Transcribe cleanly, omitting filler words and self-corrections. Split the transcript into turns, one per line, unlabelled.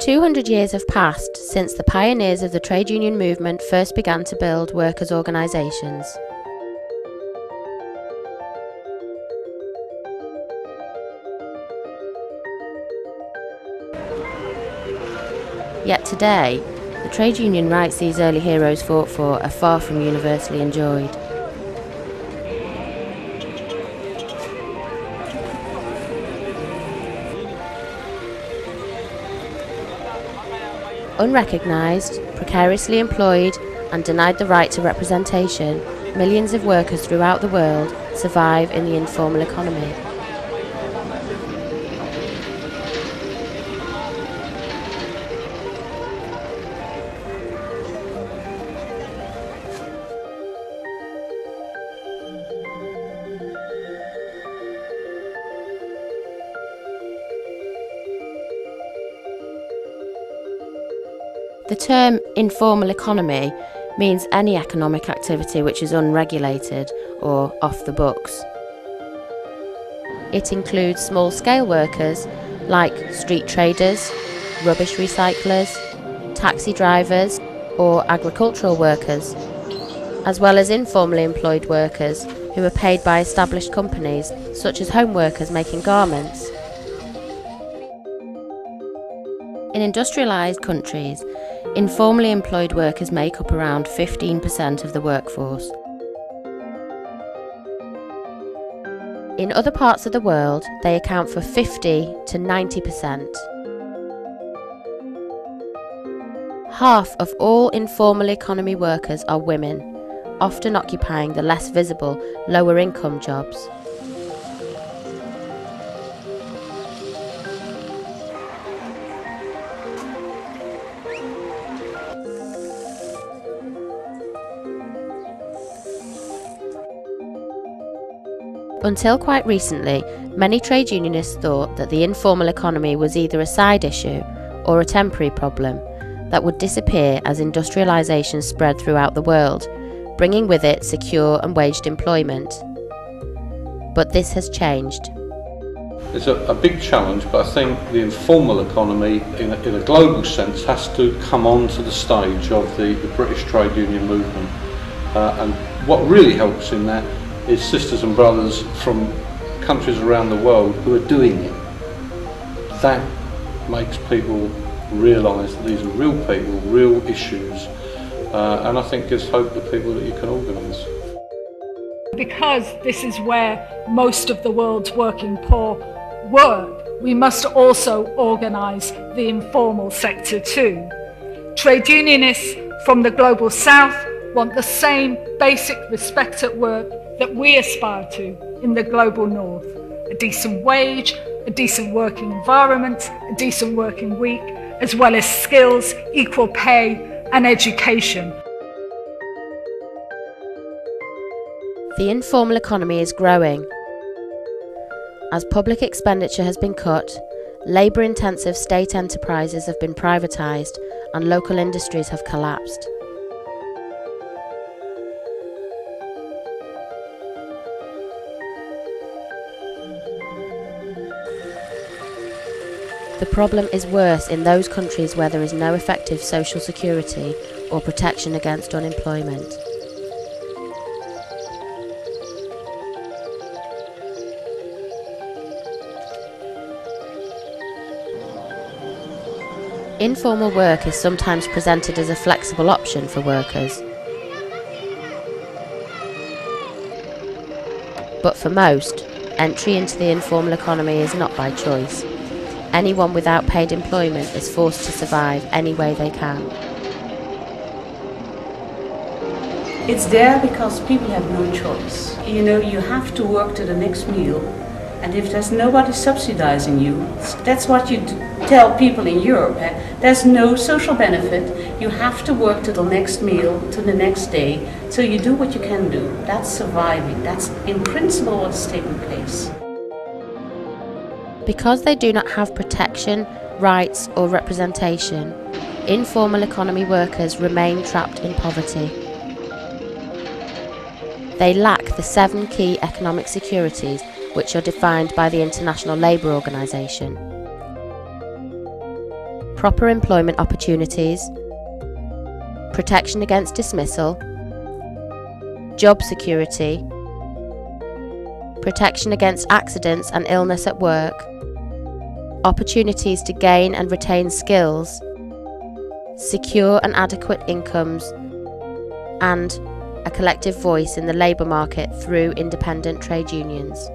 200 years have passed since the pioneers of the trade union movement first began to build workers' organisations. Yet today, the trade union rights these early heroes fought for are far from universally enjoyed. Unrecognised, precariously employed and denied the right to representation, millions of workers throughout the world survive in the informal economy. The term informal economy means any economic activity which is unregulated or off the books. It includes small-scale workers like street traders, rubbish recyclers, taxi drivers or agricultural workers, as well as informally employed workers who are paid by established companies such as home workers making garments. In industrialised countries, informally employed workers make up around 15% of the workforce. In other parts of the world, they account for 50 to 90%. Half of all informal economy workers are women, often occupying the less visible, lower income jobs. Until quite recently, many trade unionists thought that the informal economy was either a side issue or a temporary problem that would disappear as industrialisation spread throughout the world, bringing with it secure and waged employment. But this has changed.
It's a big challenge, but I think the informal economy, in a global sense, has to come onto the stage of the British trade union movement. And what really helps in that is sisters and brothers from countries around the world who are doing it. That makes people realise that these are real people, real issues, and I think gives hope to people that you can organise.
Because this is where most of the world's working poor work, we must also organise the informal sector too. Trade unionists from the global south want the same basic respect at work that we aspire to in the global north. A decent wage, a decent working environment, a decent working week, as well as skills, equal pay and education.
The informal economy is growing. As public expenditure has been cut, labour-intensive state enterprises have been privatised and local industries have collapsed. The problem is worse in those countries where there is no effective social security or protection against unemployment. Informal work is sometimes presented as a flexible option for workers. But for most, entry into the informal economy is not by choice. Anyone without paid employment is forced to survive any way they can.
It's there because people have no choice. You know, you have to work to the next meal, and if there's nobody subsidizing you, that's what you tell people in Europe. There's no social benefit. You have to work to the next meal, to the next day, so you do what you can do. That's surviving. That's in principle what is taking place.
Because they do not have protection, rights or representation, informal economy workers remain trapped in poverty. They lack the 7 key economic securities which are defined by the International Labour Organization. proper employment opportunities, protection against dismissal, job security, protection against accidents and illness at work, opportunities to gain and retain skills, secure and adequate incomes, and a collective voice in the labour market through independent trade unions.